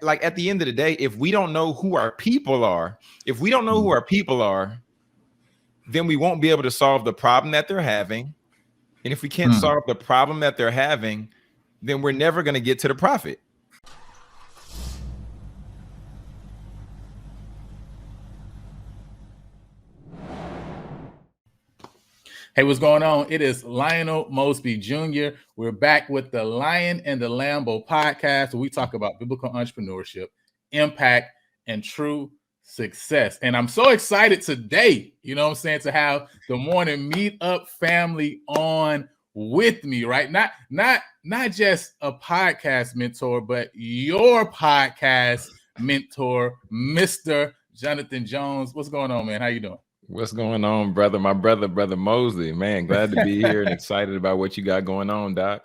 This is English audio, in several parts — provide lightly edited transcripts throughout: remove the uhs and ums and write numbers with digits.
like at the end of the day, if we don't know who our people are, then we won't be able to solve the problem that they're having. And if we can't solve the problem that they're having, then we're never going to get to the profit. Hey, what's going on? It is Lionel Mosby Jr. We're back with the Lion and the Lambo podcast, where we talk about biblical entrepreneurship, impact, and true success. And I'm so excited today, to have the Morning Meetup family on with me, right? Not just a podcast mentor, but your podcast mentor, Mr. Jonathan Jones. What's going on, man? How you doing? What's going on, brother? My brother Mosley, man. Glad to be here and excited about what you got going on, Doc.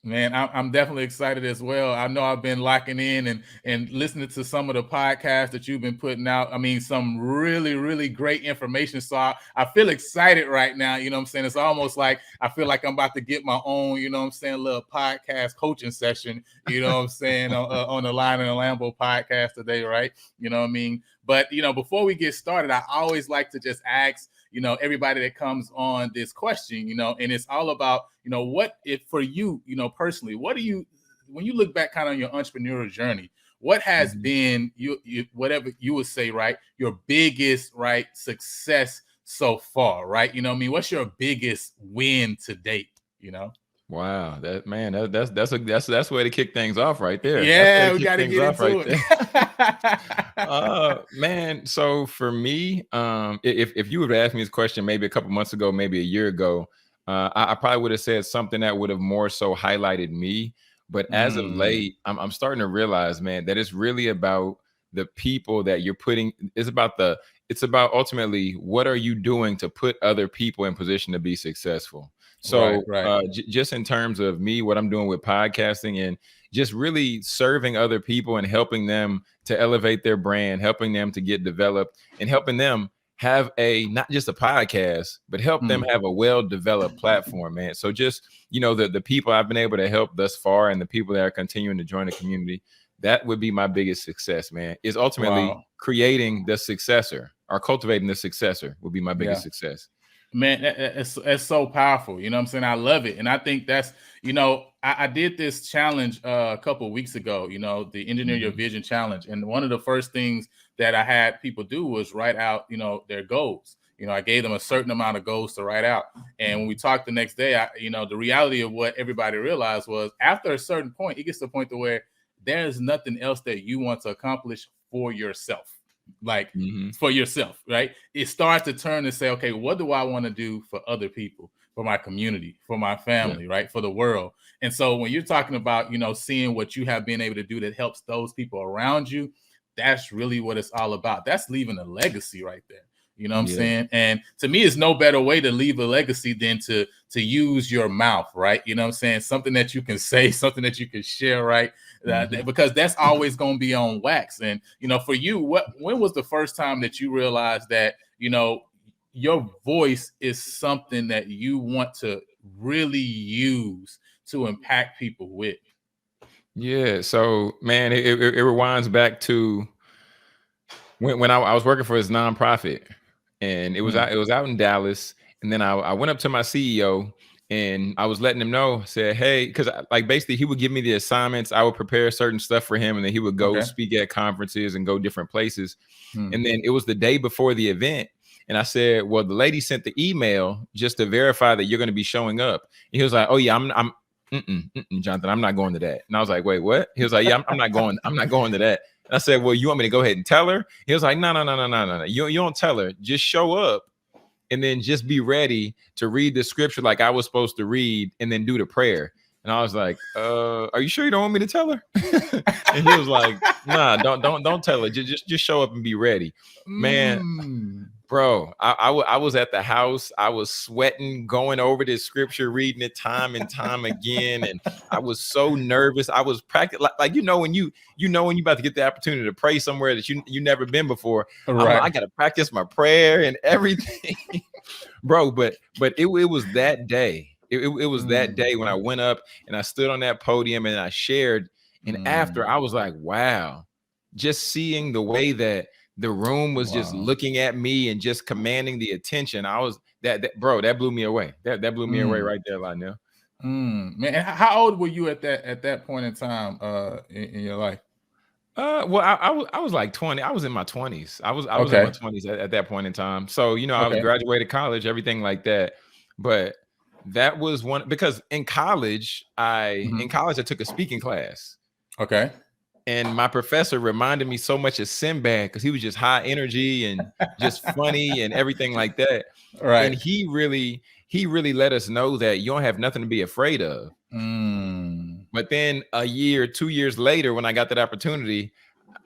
Man, I'm definitely excited as well. I know I've been locking in and listening to some of the podcasts that you've been putting out. I mean, some really, really great information. So I feel excited right now. It's almost like I feel like I'm about to get my own, little podcast coaching session, on the Lion and the Lambo podcast today, right? But, before we get started, I always like to just ask, everybody that comes on this question, and it's all about, what if for you, personally, what do you, when you look back kind of on your entrepreneurial journey, what has been whatever you would say, right, your biggest, right, success so far, right? What's your biggest win to date, Wow, that's a way to kick things off right there. Yeah, we got to get into it. Man, so for me, if you would have asked me this question maybe a couple months ago, maybe a year ago, I probably would have said something that would have more so highlighted me. But as of late, I'm starting to realize, man, that it's really about the people that you're putting. It's about ultimately what are you doing to put other people in position to be successful. So right. Just in terms of me, what I'm doing with podcasting and just really serving other people and helping them to elevate their brand, helping them to get developed and helping them have not just a podcast, but help them have a well-developed platform, man. So just, the people I've been able to help thus far and the people that are continuing to join the community, that would be my biggest success, man, is ultimately creating the successor or cultivating the successor would be my biggest success. Man, it's so powerful. I love it. And I think that's, I did this challenge a couple of weeks ago, the Engineer Your Vision Challenge. And one of the first things that I had people do was write out, their goals. I gave them a certain amount of goals to write out. And when we talked the next day, the reality of what everybody realized was after a certain point, it gets to the point to where there's nothing else that you want to accomplish for yourself. For yourself, right? It starts to turn and say, okay, what do I want to do for other people, for my community, for my family, right? For the world. And so when you're talking about, seeing what you have been able to do that helps those people around you, that's really what it's all about. That's leaving a legacy right there. You know what I'm saying? And to me, it's no better way to leave a legacy than to use your mouth, right? You know what I'm saying? Something that you can say, something that you can share, right? Because that's always going to be on wax. And, for you, when was the first time that you realized that, your voice is something that you want to really use to impact people with? Yeah. So, man, it rewinds back to when I was working for his nonprofit. And it was out in Dallas. And then I went up to my CEO and I was letting him know, said, hey, because basically he would give me the assignments. I would prepare certain stuff for him. And then he would go speak at conferences and go different places. And then it was the day before the event. And I said, well, the lady sent the email just to verify that you're going to be showing up. And he was like, oh, yeah, I'm Jonathan, I'm not going to that. And I was like, wait, what? He was like, yeah, I'm not going to that. And I said, well, you want me to go ahead and tell her? He was like, no. You don't tell her. Just show up and then just be ready to read the scripture like I was supposed to read and then do the prayer. And I was like, are you sure you don't want me to tell her? And he was like, nah, don't tell her. Just show up and be ready. Man, bro, I was at the house. I was sweating, going over this scripture, reading it time and time again. And I was so nervous. I was practicing like when you about to get the opportunity to pray somewhere that you never been before. Right. I got to practice my prayer and everything, bro. But it was that day. It was that day when I went up and I stood on that podium and I shared, And after, I was like, wow, just seeing the way that the room was just Wow. looking at me and just commanding the attention. I was bro, that blew me away. That blew me away right there, Lionel. Man, how old were you at that point in time in your life? Well, I was like 20. I was in my 20s. I was in my Okay. 20s at that point in time. So, I was Okay. graduated college, everything like that. But that was one because in college, I took a speaking class. Okay. And my professor reminded me so much of Sinbad because he was just high energy and just funny and everything like that. Right. And he really let us know that you don't have nothing to be afraid of. But then a year, 2 years later, when I got that opportunity,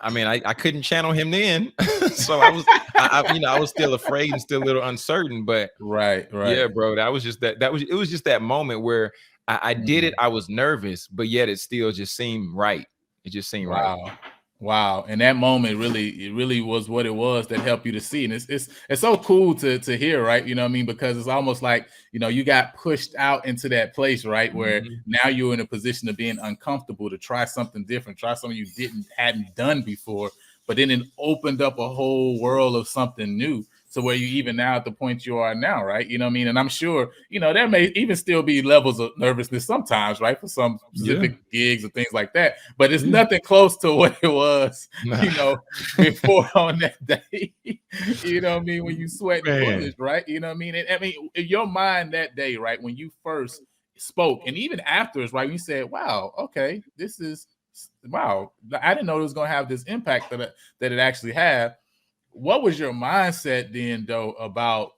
I mean, I couldn't channel him then. So I was still afraid and still a little uncertain. But Right. yeah, Right. bro, it was just that moment where I did it. I was nervous, but yet it still just seemed right. It just seemed right. Wow. Wow. And that moment really was what it was that helped you to see. And it's so cool to hear, right? You know what I mean? Because it's almost like, you got pushed out into that place, right? Where Mhm. now you're in a position of being uncomfortable to try something different, try something you hadn't done before, but then it opened up a whole world of something new. So where you even now at the point you are now, right? You know what I mean? And I'm sure, there may even still be levels of nervousness sometimes, right? For some Yeah. specific gigs and things like that. But it's Yeah. nothing close to what it was, Nah. before on that day. You know what I mean? When you sweating Man. bullets, right? You know what I mean? And I mean, in your mind that day, right? When you first spoke, and even afterwards, right? You said, wow, okay, this is wow. I didn't know it was gonna have this impact that it actually had. What was your mindset then though about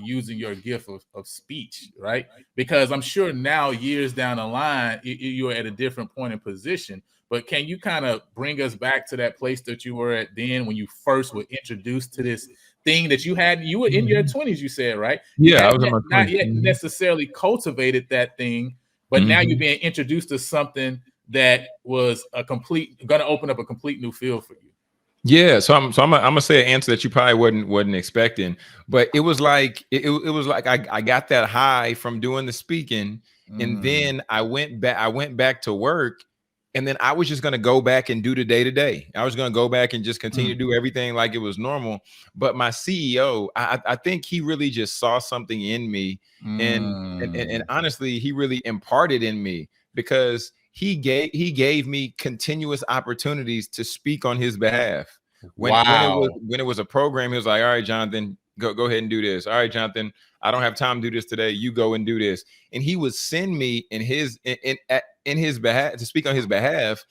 using your gift of speech, right? Because I'm sure now years down the line you're at a different point in position, but can you kind of bring us back to that place that you were at then when you first were introduced to this thing that you were in your Mhm. 20s, you said, right? You Yeah, I hadn't was in my not 20s. yet Mhm. necessarily cultivated that thing, but now you're Mhm. being introduced to something that was gonna open up a complete new field for you. Yeah, so I'm gonna say an answer that you probably wasn't expecting, but it was like it was like I got that high from doing the speaking, and Mm, then I went back to work, and then I was just gonna go back and do the day to day. I was gonna go back and just continue to mm, do everything like it was normal. But my CEO, I think he really just saw something in me, and mm. honestly, he really imparted in me because he gave me continuous opportunities to speak on his behalf. Wow. When it was a program, he was like, "All right, Jonathan, go ahead and do this. All right, Jonathan, I don't have time to do this today. You go and do this." And he would send me in his behalf to speak on his behalf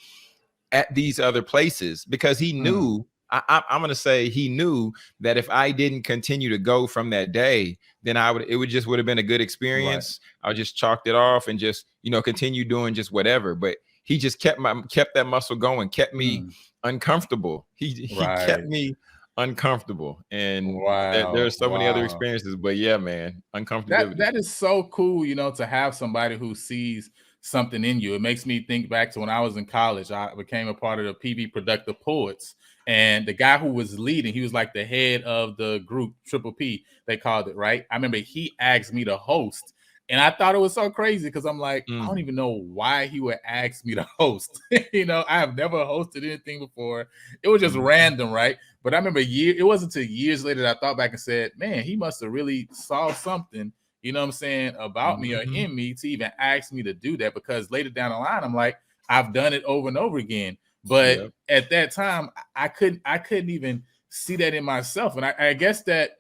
at these other places because he Mm, knew. I'm gonna say he knew that if I didn't continue to go from that day, then it would have been a good right. experience. I just chalked it off and just continue doing just whatever. But he just kept that muscle going, kept me Mm, uncomfortable. He kept right. me uncomfortable, and Wow. there's so many other Wow. experiences. But yeah, man, That uncomfortability. that is so cool, to have somebody who sees something in you. It makes me think back to when I was in college. I became a part of the PB Productive Poets, and the guy who was leading, he was like the head of the group, Triple P, they called it, right? I remember he asked me to host, and I thought it was so crazy because I'm like, I don't Mm, even know why he would ask me to host. I have never hosted anything before. It was just mhm. random, right? But I remember it wasn't until years later that I thought back and said, man, he must have really saw something, what I'm saying, about me or Mhm. in me to even ask me to do that. Because later down the line, I'm like, I've done it over and over again. But Yep. at that time, I couldn't even see that in myself. And I guess that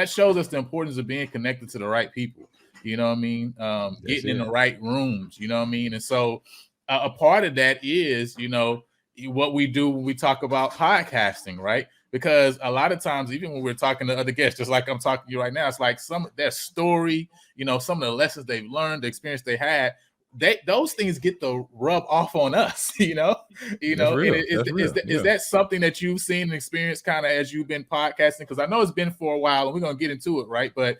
shows us the importance of being connected to the right people. You know what I mean? That's Getting in it. the right rooms. You know what I mean? And so a part of that is, what we do when we talk about podcasting, right? Because a lot of times, even when we're talking to other guests, just like I'm talking to you right now, it's like some their story, some of the lessons they've learned, the experience they had, those things get the rub off on us, That's And real. That's is real. that is Yeah. that something that you've seen and experienced kind of as you've been podcasting? Because I know it's been for a while, and we're gonna get into it, right? But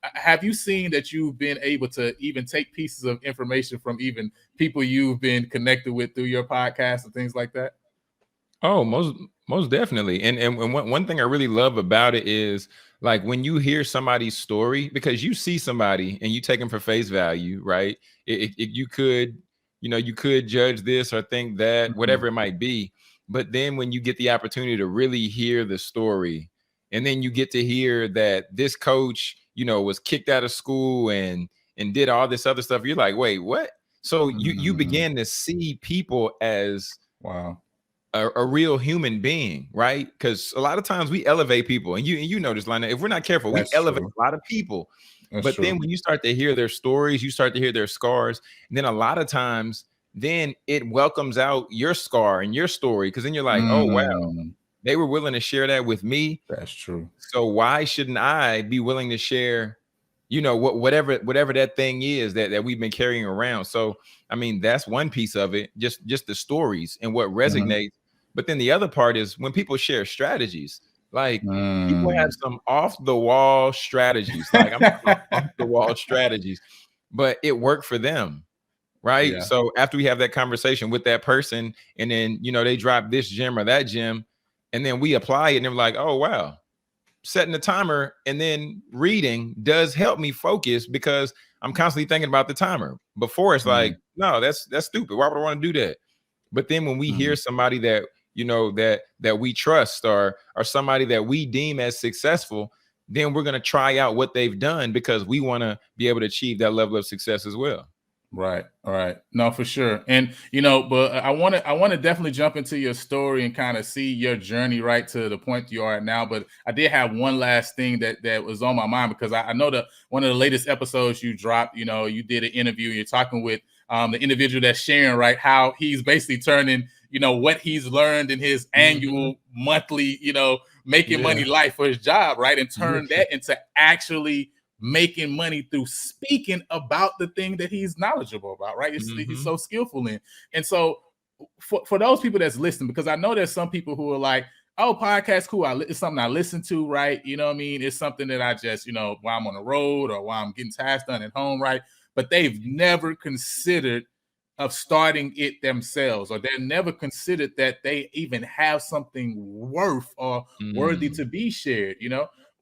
have you seen that you've been able to even take pieces of information from even people you've been connected with through your podcast and things like that? Oh, most definitely. And one thing I really love about it is like when you hear somebody's story because you see somebody and you take them for face value, right? You could you could judge this or think that, Mhm. whatever it might be. But then when you get the opportunity to really hear the story, and then you get to hear that this coach, was kicked out of school and did all this other stuff, you're like, wait, what? So you Mhm. begin to see people as Wow. a real human being, right? Because a lot of times we elevate people, and you know this, Lana. If we're not careful, we That's elevate true. a lot of people. That's But then true. when you start to hear their stories, you start to hear their scars, and then a lot of times, then it welcomes out your scar and your story, because then you're like, oh wow, Mm, they were willing to share that with me. that's true. So why shouldn't I be willing to share, whatever that thing is that we've been carrying around? So I mean, that's one piece of it, just the stories and what Mhm. resonates. But then the other part is when people share strategies, like people have Mm. some off the wall strategies. Like I'm talking about off the wall strategies, but it worked for them. Right. Yeah. So after we have that conversation with that person, and then they drop this gem or that gem, and then we apply it, and they're like, oh wow, setting the timer and then reading does help me focus, because I'm constantly thinking about the timer. Before, it's like, Mm, no, that's stupid. Why would I want to do that? But then when we hear mm. somebody that that we trust, or somebody that we deem as successful, then we're going to try out what they've done, because we want to be able to achieve that level of success as well. Right, right. No, for sure. And but I want to definitely jump into your story and kind of see your journey right to the point you are at now. But I did have one last thing that was on my mind, because I know that one of the latest episodes you dropped, you did an interview. You're talking with the individual that's sharing, right, how he's basically turning, what he's learned in his Hmm. annual, monthly, making money Yeah. life for his job, right, and turn Yeah. that into actually making money through speaking about the thing that he's knowledgeable about, right? He's Hmm. so skillful in. And so for those people that's listening, because I know there's some people who are like, oh, podcast, cool. It's something I listen to, right? You know what I mean? It's something that I just, while I'm on the road or while I'm getting tasks done at home, right? But they've never considered of starting it themselves, or they're never considered that they even have something worth or worthy to Mm. be shared,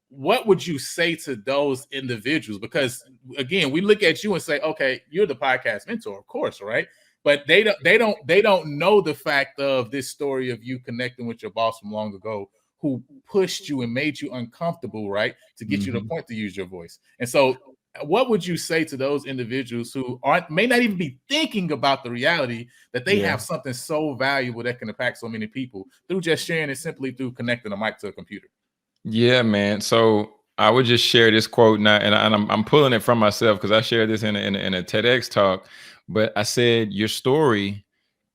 what would you say to those individuals? Because again, we look at you and say, okay, you're the podcast mentor, of course, right? But they don't know the fact of this story of you connecting with your boss from long ago, who pushed you and made you uncomfortable, right, to get you to the Hmm. point to use your voice. And so what would you say to those individuals who may not even be thinking about the reality that they Yeah. have something so valuable that can impact so many people through just sharing it simply through connecting a mic to a computer? Yeah, man. So I would just share this quote now, and I'm pulling it from myself, because I shared this in a TEDx talk. But I said, your story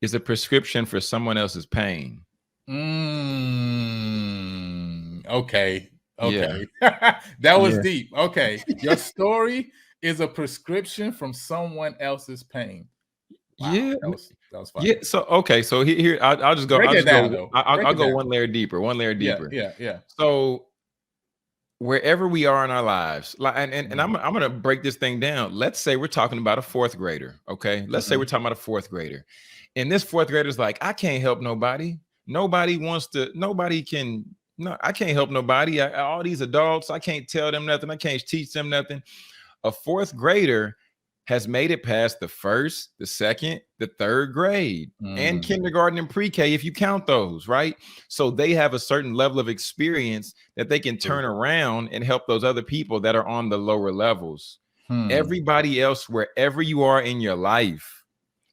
is a prescription for someone else's pain. Okay. Yeah. Okay. That was Yeah. deep. Okay. Your story is a prescription from someone else's pain. Wow. Yeah. That was Yeah. fire. So okay. So here, I'll just go. Break I'll it just down go. though. Break I'll it go down. one layer deeper. One layer Yeah. deeper. Yeah. Yeah. So wherever we are in our lives, like, and Mm, I'm gonna break this thing down. Let's say we're talking about a fourth grader. Okay. Let's say we're mhm. talking about a fourth grader, and this fourth grader's like, I can't help nobody. Nobody wants to. Nobody can. No, I can't help nobody. All these adults, I can't tell them nothing. I can't teach them nothing. A fourth grader has made it past the first, the second, the third grade, and Mm, kindergarten and pre-K, if you count those, right? So they have a certain level of experience that they can true. turn around and help those other people that are on the lower levels. Hmm. Everybody else, wherever you are in your life,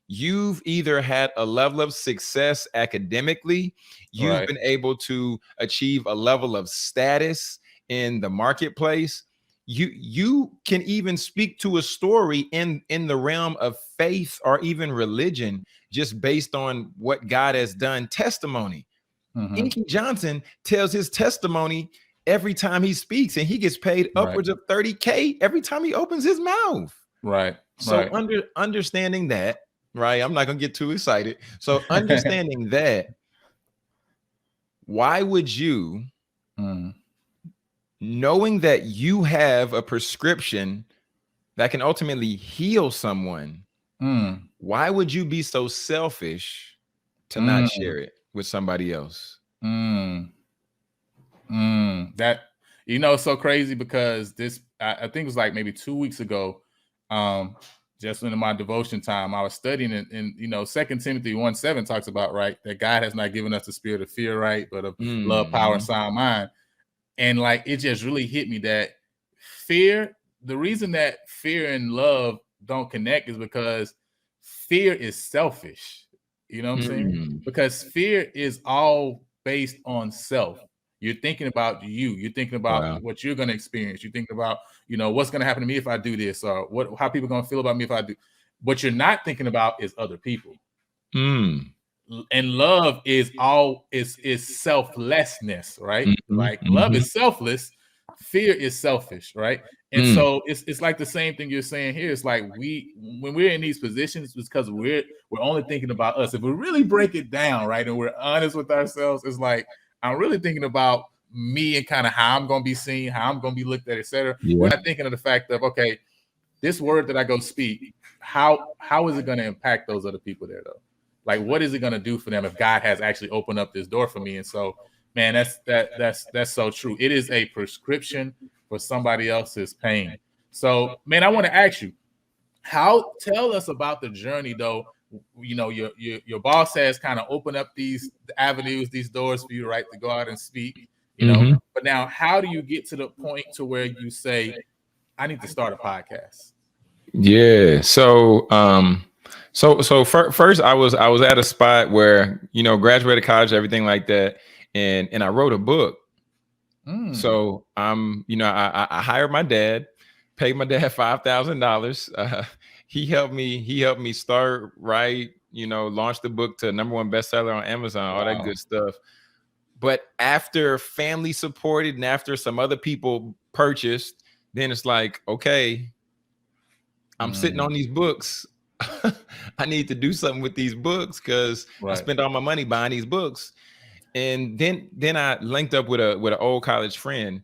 you've either had a level of success academically, you've Right. been able to achieve a level of status in the marketplace. You can even speak to a story in the realm of faith or even religion, just based on what God has done. Testimony. Hmm. Inky Johnson tells his testimony every time he speaks, and he gets paid Right. upwards of 30K every time he opens his mouth. Right. So Right. understanding that, right? I'm not gonna get too excited. So understanding that, why would you, Mm, knowing that you have a prescription that can ultimately heal someone, mm, why would you be so selfish to not mm, share it with somebody else? mm. That it's so crazy because I think it was like maybe 2 weeks ago. just in my devotion time, I was studying and you know, 2 Timothy 1:7 talks about, right, that God has not given us the spirit of fear, right, but of love, power, and sound mind. And like, it just really hit me that fear, the reason that fear and love don't connect is because fear is selfish. You know what I'm saying? Because fear is all based on self. You're thinking about you. You're thinking about Wow. what you're going to experience. You're thinking about, you know, what's going to happen to me if I do this, or how people are going to feel about me if I do. What you're not thinking about is other people. And love is selflessness, right? Like love is selfless, fear is selfish, right? And so it's like the same thing you're saying here. It's like when we're in these positions, it's because we're only thinking about us. If we really break it down, right, and we're honest with ourselves, it's like I'm really thinking about me and kind of how I'm going to be seen, how I'm going to be looked at, etc. We're not thinking of the fact of, okay, this word that I go speak, how is it going to impact those other people there though? Like, what is it going to do for them if God has actually opened up this door for me? And so, man, that's so true. It is a prescription for somebody else's pain. So, man, I want to ask you, tell us about the journey though. You know, your boss has kind of opened up these avenues, these doors for you, right, to go out and speak. You know, but now, how do you get to the point to where you say, I need to start a podcast? Yeah. So first I was at a spot where, you know, graduated college, everything like that, and I wrote a book. So you know, I hired my dad, paid my dad $5,000. He helped me start, write, you know, launch the book to #1 bestseller on Amazon, all that good stuff. But after family supported and after some other people purchased, then it's like, okay, I'm sitting on these books. I need to do something with these books because I spent all my money buying these books. And then I linked up with an old college friend,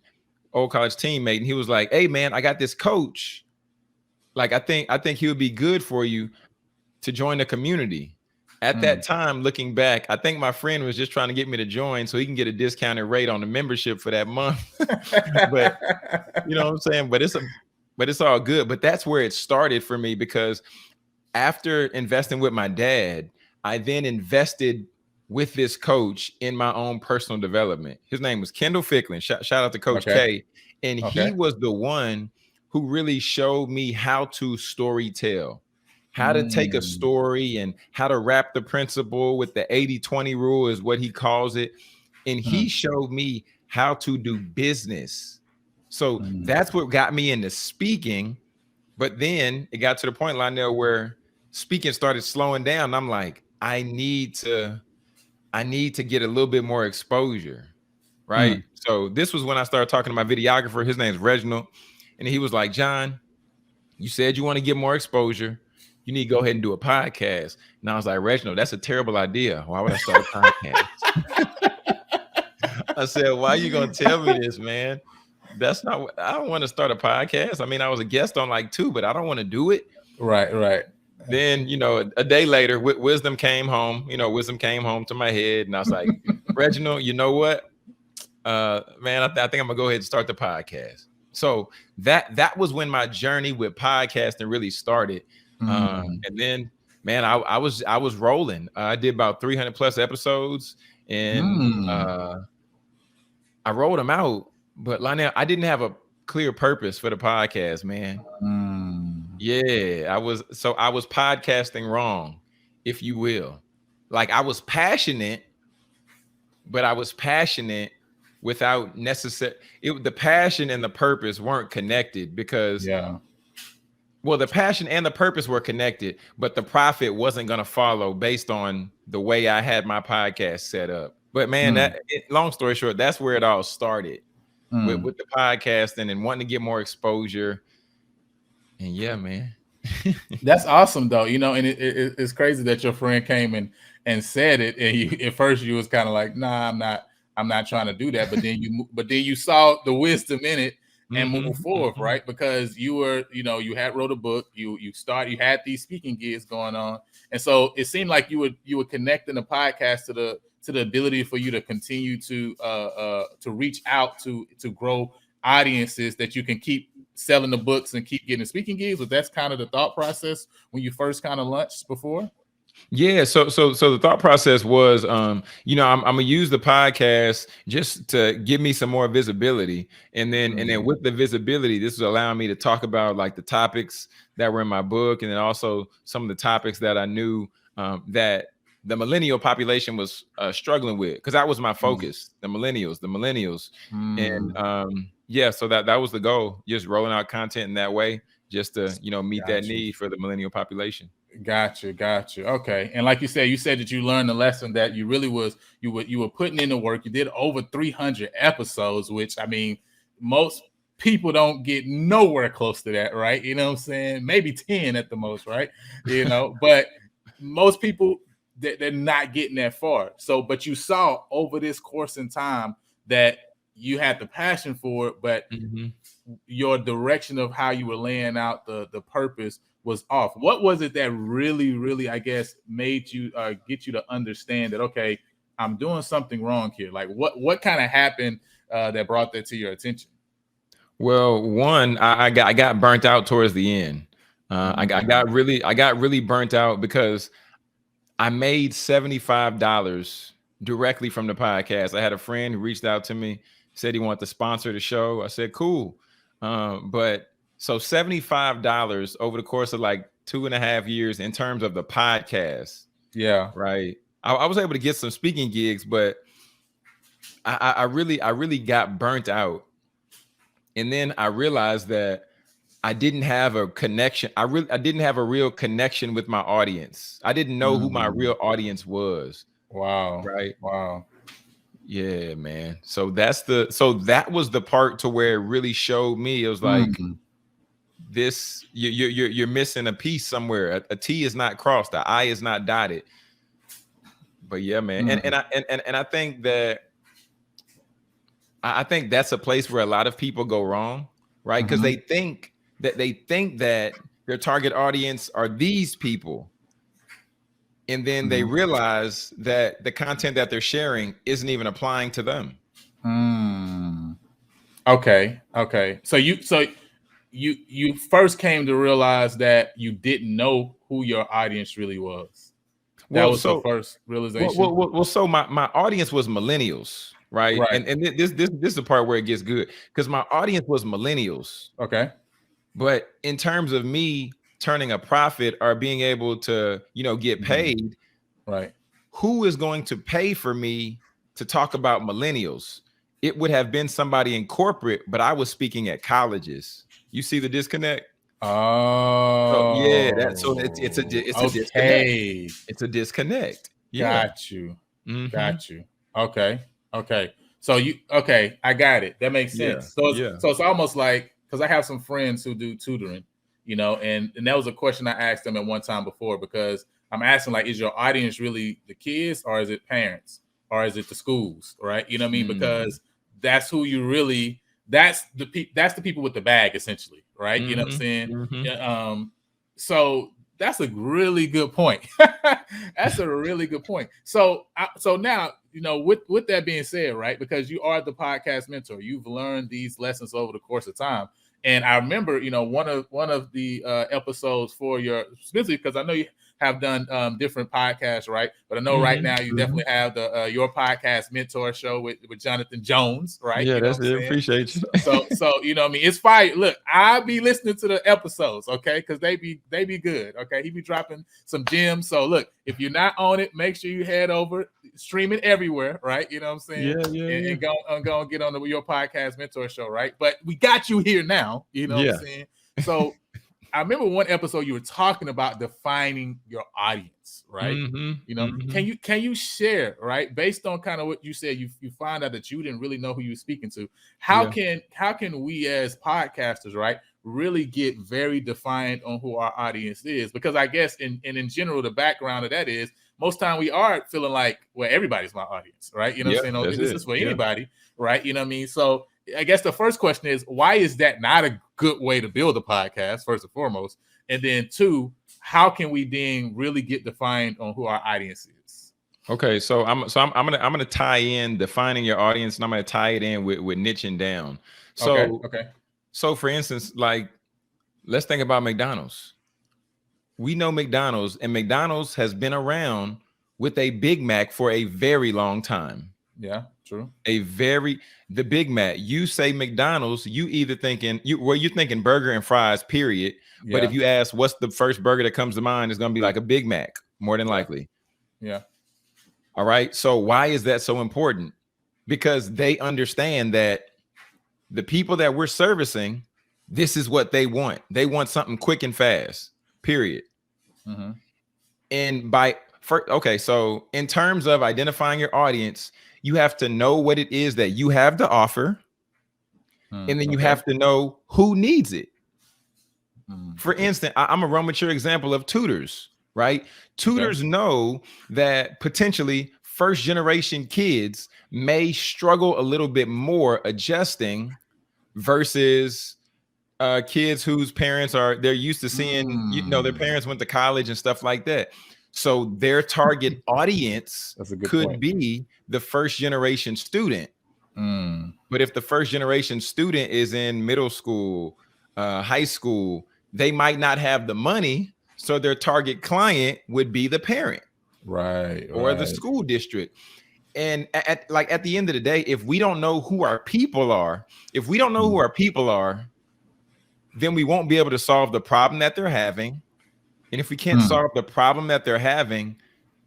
old college teammate, and he was like, "Hey man, I got this coach. Like I think he would be good for you to join the community." At that time, looking back, I think my friend was just trying to get me to join so he can get a discounted rate on the membership for that month. But you know what I'm saying? But it's all good. But that's where it started for me, because after investing with my dad, I then invested with this coach in my own personal development. His name was Kendall Ficklin. Shout out to Coach K. And he was the one who really showed me how to story tell, how to take a story and how to wrap the principle with the 80-20 rule is what he calls it. And he showed me how to do business. So that's what got me into speaking. But then it got to the point, Lionel, where speaking started slowing down. I'm like, I need to get a little bit more exposure, right? So this was when I started talking to my videographer. His name's Reginald. And he was like, John, you said you want to get more exposure. You need to go ahead and do a podcast. And I was like, Reginald, that's a terrible idea. Why would I start a podcast? I said, why are you going to tell me this, man? That's not what I don't want to start a podcast. I mean, I was a guest on like 2, but I don't want to do it. Right. Then, you know, a day later, wisdom came home. You know, wisdom came home to my head, and I was like, Reginald, you know what, man, I think I'm gonna go ahead and start the podcast. So that was when my journey with podcasting really started. And then, man, I was rolling. I did about 300 plus episodes, and I rolled them out. But Lionel, I didn't have a clear purpose for the podcast, man. Yeah, I was podcasting wrong, if you will. Like I was passionate, but I was passionate without necessary. The passion and the purpose weren't connected because, well, the passion and the purpose were connected, but the profit wasn't going to follow based on the way I had my podcast set up. But man, long story short, that's where it all started with the podcasting and wanting to get more exposure. And yeah, man. That's awesome though, you know, and it's crazy that your friend came and said it, and you, at first you was kind of like, nah, I'm not trying to do that, but then you saw the wisdom in it and move forward, right? Because you were, you know, you had wrote a book, you had these speaking gigs going on, and so it seemed like you were connecting the podcast to the ability for you to continue to reach out to grow audiences that you can keep selling the books and keep getting speaking gigs? But that's kind of the thought process when you first kind of launched before. Yeah, so the thought process was, I'm gonna use the podcast just to give me some more visibility, and then with the visibility, this is allowing me to talk about like the topics that were in my book, and then also some of the topics that I knew that the millennial population was struggling with, because that was my focus, the millennials, and yeah, so that was the goal, just rolling out content in that way, just to meet that Gotcha. need for the millennial population. Gotcha. Okay. And like you said that you learned the lesson that you really was you were putting in the work. You did over 300 episodes, which I mean, most people don't get nowhere close to that, right? You know what I'm saying? Maybe 10 at the most, right? But most people they're not getting that far. So, but you saw over this course in time that you had the passion for it, but your direction of how you were laying out the purpose was off. What was it that really, I guess, made you get you to understand that, okay, I'm doing something wrong here? Like what kind of happened that brought that to your attention? Well, one, I got burnt out towards the end. I got really burnt out because I made $75 directly from the podcast. I had a friend who reached out to me, said he wanted to sponsor the show. I said, cool. But so $75 over the course of like 2.5 years in terms of the podcast. Yeah. Right. I was able to get some speaking gigs, but I really got burnt out. And then I realized that I didn't have a connection. I didn't have a real connection with my audience. I didn't know who my real audience was. Wow. Right. Wow. Yeah, man. So that was the part to where it really showed me. It was like this, you're missing a piece somewhere. A T is not crossed, the I is not dotted. But yeah, man. And I think that's a place where a lot of people go wrong, right? Because they think that their target audience are these people. And then they realize that the content that they're sharing isn't even applying to them. Okay. So you first came to realize that you didn't know who your audience really was. That was the first realization. Well, so my audience was millennials, right? And this is the part where it gets good, because my audience was millennials. Okay. But in terms of me turning a profit or being able to, get paid, right? Who is going to pay for me to talk about millennials? It would have been somebody in corporate, but I was speaking at colleges. You see the disconnect? Oh, so, yeah. It's a disconnect. It's a disconnect. Yeah. Got you. Got you. Okay. So I got it. That makes sense. Yeah. So it's almost like, because I have some friends who do tutoring, and that was a question I asked them at one time before, because I'm asking, like, is your audience really the kids, or is it parents, or is it the schools, right? You know what I mean? Because that's who you really, that's the people with the bag, essentially, right? You know what I'm saying? So that's a really good point. That's a really good point. So now, with that being said, right, because you are the podcast mentor, you've learned these lessons over the course of time. And I remember, one of the episodes for your, especially because I know you have done different podcasts, right? But I know right now you definitely have the your podcast mentor show with Jonathan Jones, right? Yeah, that's it. Appreciate you. So you know what I mean? It's fire. Look, I'll be listening to the episodes, okay? Because they be good, okay? He be dropping some gems. So look, if you're not on it, make sure you head over, stream it everywhere, right? You know what I'm saying? And go and get on your podcast mentor show, right? But we got you here now, you know what I'm saying? So I remember one episode you were talking about defining your audience, right? Can you share, right? Based on kind of what you said, you find out that you didn't really know who you were speaking to. How can we as podcasters, right, really get very defined on who our audience is? Because I guess in general, the background of that is most time we are feeling like, well, everybody's my audience, right? You know what I'm saying? This is for anybody, right? You know what I mean? So I guess the first question is, why is that not a good way to build a podcast, first and foremost? And then two, how can we then really get defined on who our audience is? Okay, so I'm gonna tie in defining your audience, and I'm gonna tie it in with niching down. Okay. So Okay. so for instance, like let's think about McDonald's. We know McDonald's, and McDonald's has been around with a Big Mac for a very long time. Yeah. True. A very The Big Mac. You say McDonald's, you either thinking you're thinking burger and fries, period. But if Yeah. you ask what's the first burger that comes to mind, it's gonna be like a Big Mac, more than Yeah. likely. Yeah. All right. So why is that so important? Because they understand that the people that we're servicing, this is what they want. They want something quick and fast. Period. Mm-hmm. And okay, so in terms of identifying your audience, you have to know what it is that you have to offer, and then you Okay. have to know who needs it. For Okay. instance, I'm a real mature example of tutors, right? Okay. Tutors know that potentially first generation kids may struggle a little bit more adjusting versus kids whose parents they're used to seeing, their Mm. parents went to college and stuff like that. So their target audience That's a good could point. be the first generation student. Mm. But if the first generation student is in middle school, high school, they might not have the money. So their target client would be the parent Right. or the Right. school district. And at the end of the day, if we don't know who our people are, then we won't be able to solve the problem that they're having. And if we can't Mm. solve the problem that they're having,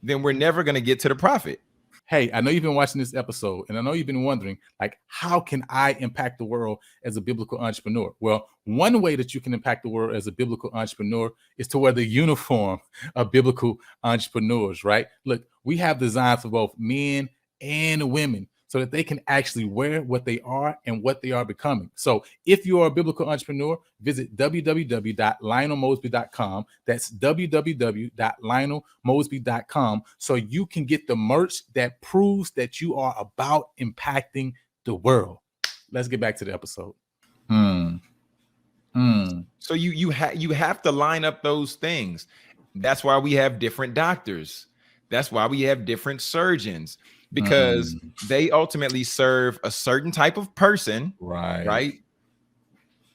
then we're never going to get to the profit. Hey, I know you've been watching this episode, and I know you've been wondering, like, how can I impact the world as a biblical entrepreneur? Well, one way that you can impact the world as a biblical entrepreneur is to wear the uniform of biblical entrepreneurs, right? Look, we have designs for both men and women so that they can actually wear what they are and what they are becoming. So if you are a biblical entrepreneur, visit www.lionelmosby.com. That's www.lionelmosby.com so you can get the merch that proves that you are about impacting the world. Let's get back to the episode. So you have to line up those things. That's why we have different doctors. That's why we have different surgeons, because they ultimately serve a certain type of person, Right. right?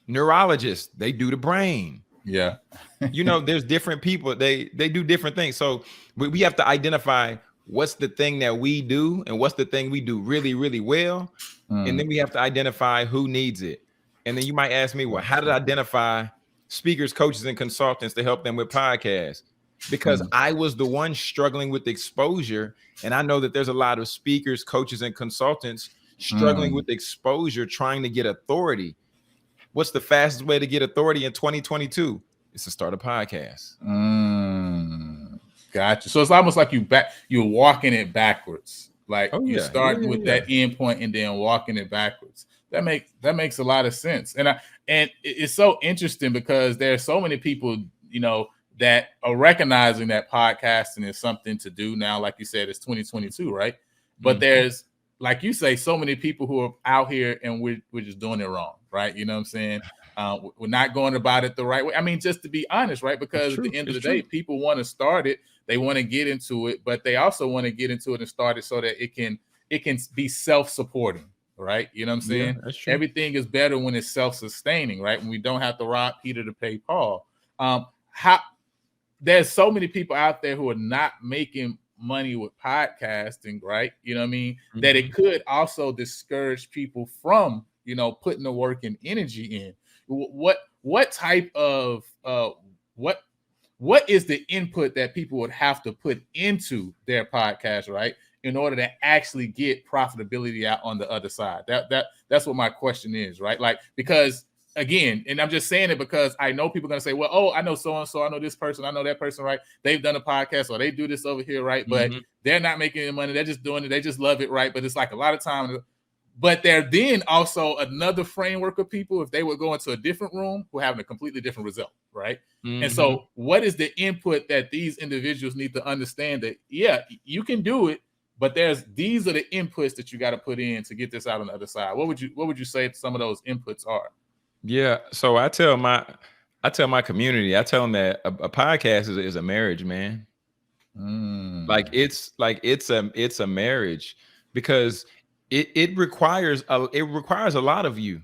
Neurologists, they do the brain. Yeah. There's different people. They do different things. So we have to identify what's the thing that we do and what's the thing we do really, really well. And then we have to identify who needs it. And then you might ask me, well, how did I identify speakers, coaches, and consultants to help them with podcasts? Because I was the one struggling with exposure. And I know that there's a lot of speakers, coaches, and consultants struggling with exposure, trying to get authority. What's the fastest way to get authority in 2022? It's to start a podcast. Gotcha. So it's almost like you're walking it backwards. Like you start with that end point and then walking it backwards. That makes a lot of sense. And it's so interesting because there are so many people, that are recognizing that podcasting is something to do now. Like you said, it's 2022, right? But there's, like you say, so many people who are out here and we're just doing it wrong, right? You know what I'm saying? We're not going about it the right way. I mean, just to be honest, right? Because at the end of the day, people want to start it, they want to get into it, but they also want to get into it and start it so that it can be self-supporting, right? You know what I'm saying? Yeah, that's true. Everything is better when it's self-sustaining, right? When we don't have to rob Peter to pay Paul. There's so many people out there who are not making money with podcasting, right? You know what I mean? That it could also discourage people from, putting the work and energy in. What type of what is the input that people would have to put into their podcast, right, in order to actually get profitability out on the other side? That's what my question is, right? Like, because again, and I'm just saying it because I know people are going to say, well, oh, I know so-and-so, I know this person, I know that person, right? They've done a podcast or they do this over here, right? But they're not making any money. They're just doing it. They just love it, right? But it's like a lot of times, but they're then also another framework of people, if they would go into a different room, who having a completely different result, right? And so what is the input that these individuals need to understand that, yeah, you can do it, but these are the inputs that you got to put in to get this out on the other side. What would you say some of those inputs are? Yeah. So I tell my community, I tell them that a podcast is a marriage, man. Like it's a marriage, because it requires a lot of you.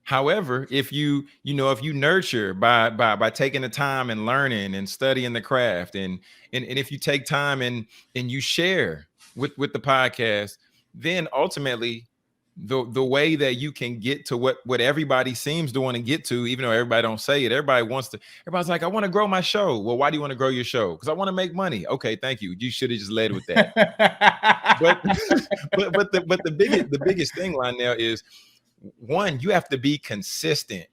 However, if if you nurture by taking the time and learning and studying the craft, and if you take time and you share with the podcast, then ultimately the way that you can get to what everybody seems to want to get to, even though everybody don't say it, everybody's like, I want to grow my show. Well, why do you want to grow your show? Because I want to make money. Okay, thank you. You should have just led with that. But the biggest thing, Lionel, is one, you have to be consistent.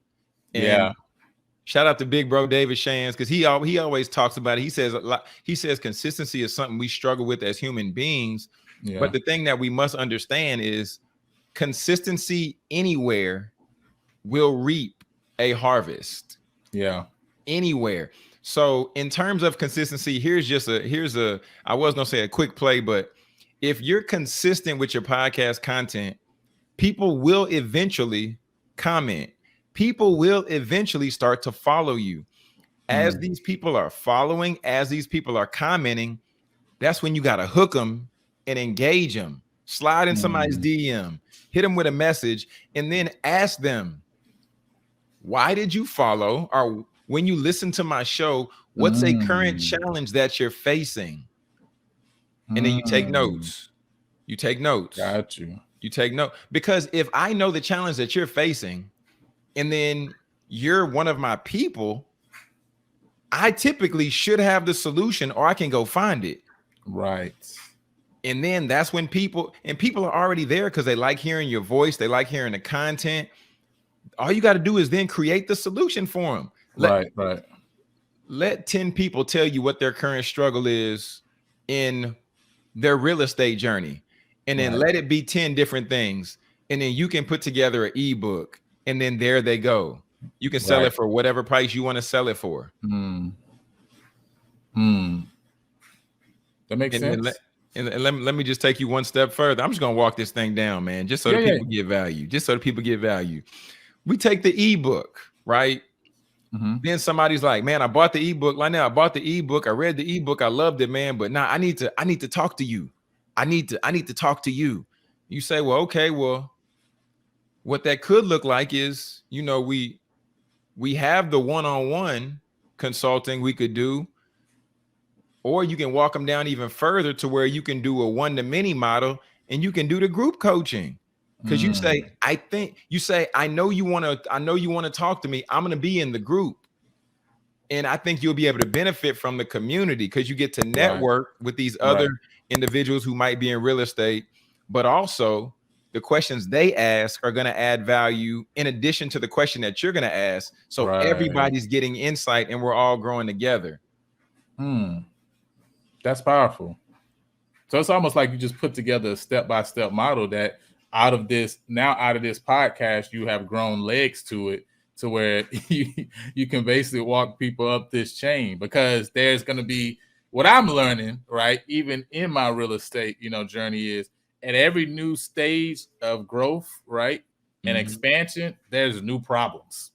And Yeah. shout out to big bro David Shands, because he always talks about it. He says consistency is something we struggle with as human beings. Yeah. But the thing that we must understand is consistency anywhere will reap a harvest. Yeah. Anywhere. So in terms of consistency, here's I was gonna say a quick play, but if you're consistent with your podcast content, people will eventually comment. People will eventually start to follow you. As these people are following, as these people are commenting, that's when you got to hook them and engage them. Slide in somebody's DM, hit them with a message, and then ask them, why did you follow? Or when you listen to my show, what's a current challenge that you're facing? And then you take notes. You take notes. Got you. You take note, because if I know the challenge that you're facing and then you're one of my people, I typically should have the solution, or I can go find it. Right. And then that's when people are already there because they like hearing your voice. They like hearing the content. All you got to do is then create the solution for them. Right. Let 10 people tell you what their current struggle is in their real estate journey. And then let it be 10 different things. And then you can put together an ebook. And then there they go. You can sell it for whatever price you want to sell it for. That makes sense. Let me just take you one step further. I'm just going to walk this thing down, man, just so that people get value. Just so that people get value. We take the ebook, right? Then somebody's like, man, I bought the ebook. Like now, I bought the ebook. I read the ebook. I loved it, man. But now I need to talk to you. I need to talk to you. You say, well, okay, well, what that could look like is, we have the one-on-one consulting we could do, or you can walk them down even further to where you can do a one-to-many model, and you can do the group coaching. Because you say, I know you want to talk to me. I'm going to be in the group. And I think you'll be able to benefit from the community because you get to network with these other individuals who might be in real estate, but also the questions they ask are going to add value in addition to the question that you're going to ask. So everybody's getting insight and we're all growing together. That's powerful. So it's almost like you just put together a step-by-step model that out of this podcast, you have grown legs to it, to where you can basically walk people up this chain, because there's going to be what I'm learning, right? Even in my real estate, journey, is at every new stage of growth, right? And expansion, there's new problems.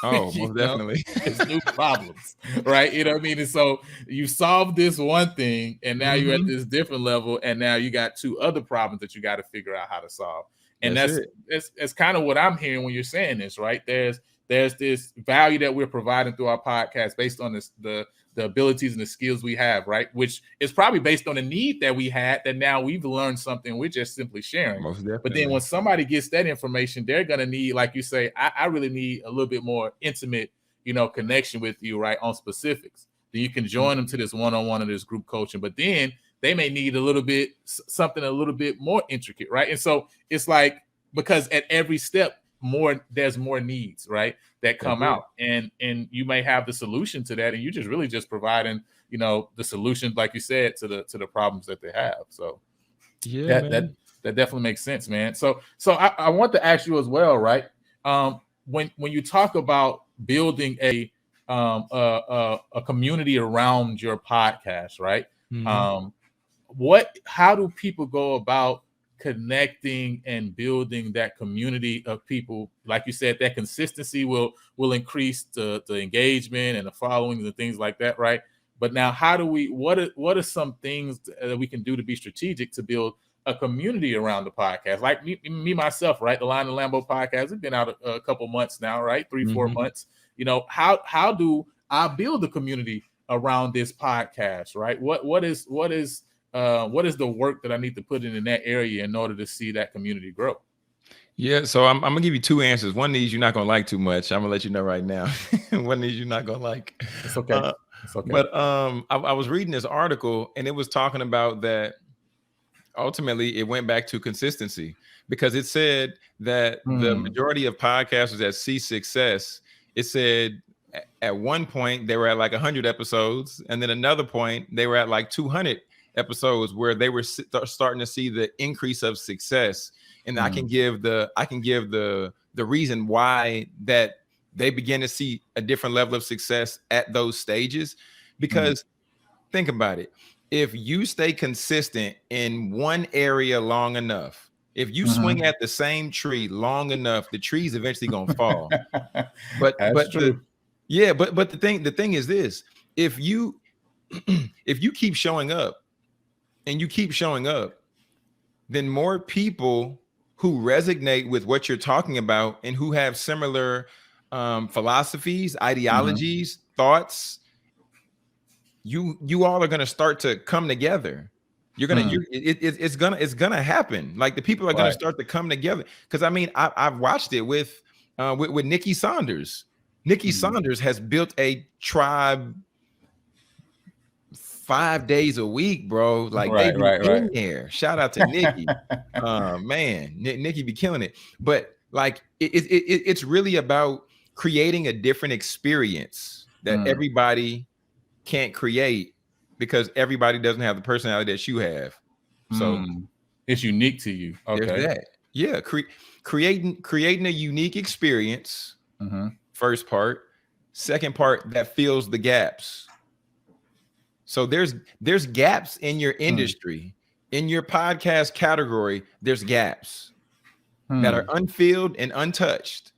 Oh, most definitely. It's new problems, right? You know what I mean? And so you solve this one thing, and now you're at this different level, and now you got two other problems that you got to figure out how to solve. And that's kind of what I'm hearing when you're saying this, right? There's this value that we're providing through our podcast based on the abilities and the skills we have, right? Which is probably based on a need that we had, that now we've learned something, we're just simply sharing. Most definitely. But then when somebody gets that information, they're going to need, like you say, I really need a little bit more intimate, connection with you, right, on specifics. Then you can join them to this one-on-one or this group coaching, but then they may need something a little bit more intricate, right? And so it's like, because at every step, there's more needs, right, that come out, and you may have the solution to that, and you just providing the solution, like you said, to the problems that they have. So that definitely makes sense, man. So I want to ask you as well, right, when you talk about building a community around your podcast, right, how do people go about connecting and building that community of people? Like you said, that consistency will increase the engagement and the following and things like that, right? But now, how do we? What are some things that we can do to be strategic to build a community around the podcast? Like me myself, right? The Line and Lambo podcast has been out a couple months now, right? 3-4 months. You know, how do I build a community around this podcast, right? What is the work that I need to put in that area in order to see that community grow? Yeah, so I'm gonna give you two answers. One of these you're not gonna like too much. I'm gonna let you know right now. One of these you're not gonna like. It's okay. It's okay. But I was reading this article and it was talking about that ultimately it went back to consistency, because it said that the majority of podcasters that see success, it said at one point they were at like 100 episodes, and then another point they were at like 200 episodes where they were starting to see the increase of success. And I can give the reason why that they begin to see a different level of success at those stages. Because think about it. If you stay consistent in one area long enough, if you swing at the same tree long enough, the tree's eventually gonna fall. But the thing is this: if you keep showing up and you keep showing up, then more people who resonate with what you're talking about and who have similar philosophies, ideologies, thoughts, you all are going to start to come together. You're gonna it's gonna happen. Like the people are going to start to come together. Because I mean, I've watched it with Nikki Saunders. Nikki Saunders has built a tribe 5 days a week, bro. Like they be in there. Shout out to Nikki. Man, Nikki be killing it. But like it's really about creating a different experience that everybody can't create, because everybody doesn't have the personality that you have. So it's unique to you. Okay. There's that. Yeah. Creating a unique experience. First part. Second part, that fills the gaps. So there's gaps in your industry, in your podcast category. There's gaps that are unfilled and untouched.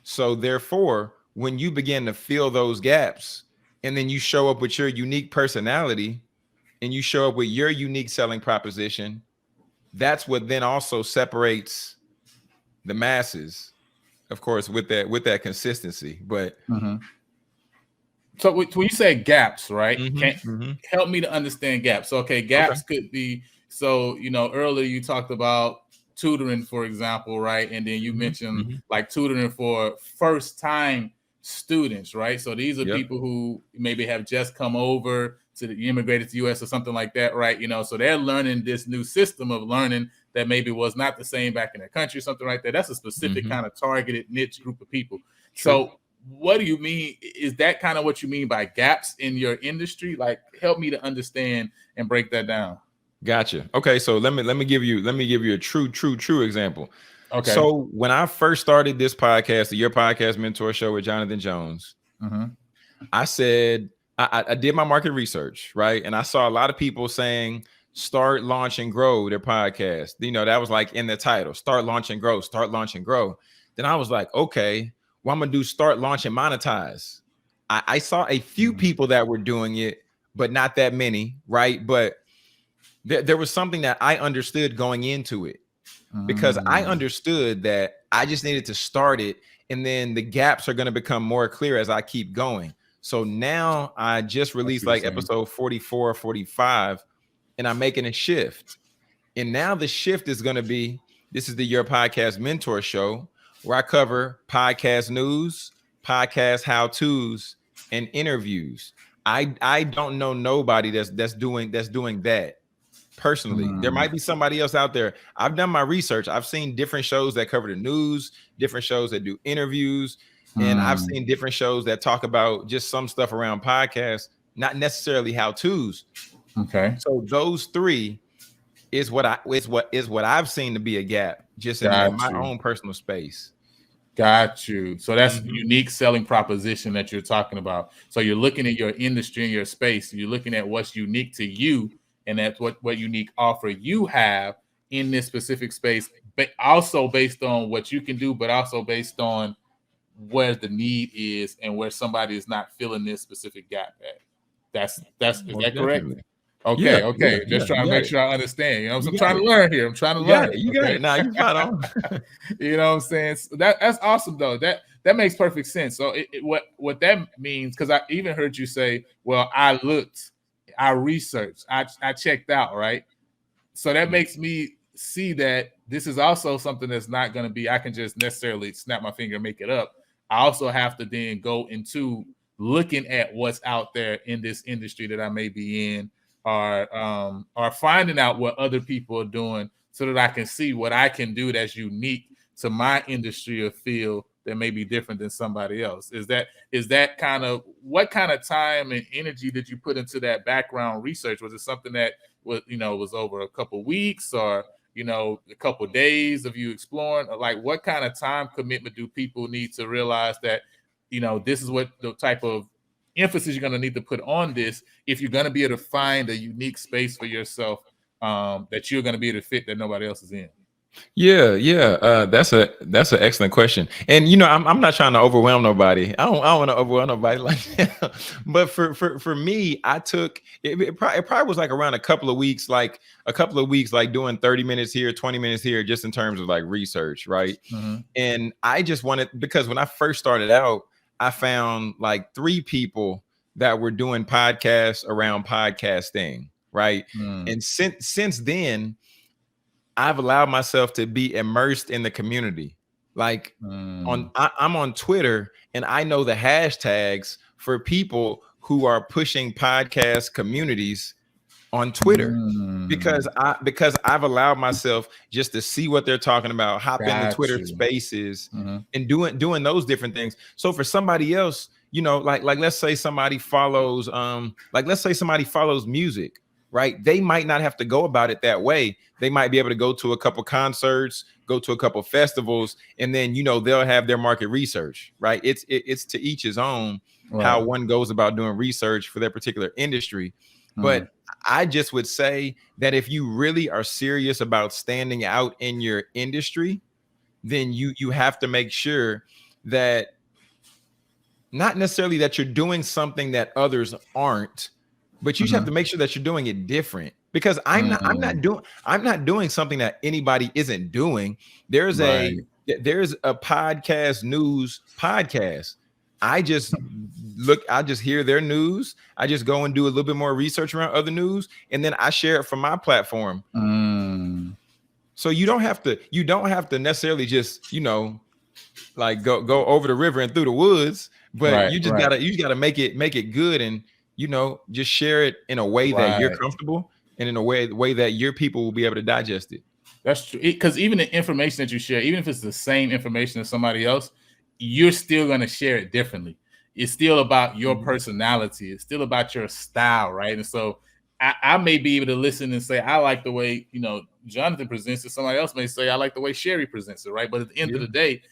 So therefore, when you begin to fill those gaps, and then you show up with your unique personality and you show up with your unique selling proposition, that's what then also separates the masses, of course, with that consistency. But so when you say gaps, right? Help me to understand gaps. So, okay, gaps could be, so, you know, earlier you talked about tutoring, for example, right? And then you mentioned like tutoring for first-time students, right? So these are people who maybe have just come over to the immigrated to the US or something like that, right? You know, so they're learning this new system of learning that maybe was not the same back in their country, something like that. That's a specific kind of targeted niche group of people. So what do you mean? Is that kind of what you mean by gaps in your industry? Like, help me to understand and break that down. Gotcha. Okay, so let me give you a true example. Okay. So when I first started this podcast, the Your Podcast Mentor Show with Jonathan Jones, I said I did my market research, right? And I saw a lot of people saying start, launch, and grow their podcast. You know, that was like in the title: start, launch, and grow. Start, launch, and grow. Then I was like, okay, well, I'm gonna do start, launch, and monetize. I saw a few people that were doing it, but not that many, right? But there was something that I understood going into it, because I understood that I just needed to start it, and then the gaps are going to become more clear as I keep going. So now I just released like episode 44 or 45, and I'm making a shift. And now the shift is going to be, this is the Your Podcast Mentor Show, where I cover podcast news, podcast how-tos, and interviews. I don't know nobody that's doing that. Personally, there might be somebody else out there. I've done my research. I've seen different shows that cover the news, different shows that do interviews, and I've seen different shows that talk about just some stuff around podcasts, not necessarily how-tos. Okay. So those three is what I've seen to be a gap just in my own personal space. Got you. So that's unique selling proposition that you're talking about. So you're looking at your industry and your space. You're looking at what's unique to you, and that's what unique offer you have in this specific space, but also based on what you can do, but also based on where the need is and where somebody is not filling this specific gap at. Is Most that correct? definitely. Okay, Yeah, yeah, okay. yeah. Just trying You to got make it. sure I understand. You know, so You I'm got trying to it. learn here. I'm trying to You got learn. it. You got Okay. it. Nah, you spot on. You know what I'm saying? So that's awesome though. That makes perfect sense. So what that means, because I even heard you say, well, I looked, I researched, I checked out, right? So that makes me see that this is also something that's not going to be, I can just necessarily snap my finger and make it up. I also have to then go into looking at what's out there in this industry that I may be in, or finding out what other people are doing so that I can see what I can do that's unique to my industry or field that may be different than somebody else. Is that kind of, what kind of time and energy did you put into that background research? Was it something that was over a couple weeks, or a couple days of you exploring? Like, what kind of time commitment do people need to realize that this is what the type of emphasis you're going to need to put on this if you're going to be able to find a unique space for yourself, that you're going to be able to fit that nobody else is in? Yeah, yeah. That's an excellent question. And I'm not trying to overwhelm nobody. I don't want to overwhelm nobody like that. But for me, I took it probably was like around a couple of weeks, like doing 30 minutes here, 20 minutes here, just in terms of like research, right? Mm-hmm. And I just wanted, because when I first started out, I found like 3 people that were doing podcasts around podcasting, right? Mm. And since then, I've allowed myself to be immersed in the community. Like Mm. I'm on Twitter, and I know the hashtags for people who are pushing podcast communities on Twitter, Mm. because I've allowed myself just to see what they're talking about, hop into Got Twitter you. spaces Mm-hmm. and doing those different things. So for somebody else, like let's say somebody follows music, right? They might not have to go about it that way. They might be able to go to a couple concerts, go to a couple festivals, and then they'll have their market research, right? It's to each his own how Right. one goes about doing research for their particular industry. Mm-hmm. But I just would say that if you really are serious about standing out in your industry, then you have to make sure that, not necessarily that you're doing something that others aren't, but you just have Mm-hmm. to make sure that you're doing it different. Because Mm. I'm not doing something that anybody isn't doing. There's a Right. there's a podcast news podcast. I just hear their news. I just go and do a little bit more research around other news, and then I share it from my platform. Mm. So you don't have to necessarily just, like go over the river and through the woods, but Right. Right. you just gotta make it good, and just share it in a way that you're Right. comfortable, and in a way that your people will be able to digest it. That's true. Because even the information that you share, even if it's the same information as somebody else, you're still going to share it differently. It's still about your Mhm. personality. It's still about your style, right? And so I may be able to listen and say, I like the way, Jonathan presents it. Somebody else may say, I like the way Sherry presents it, right? But at the end of Yeah, the day,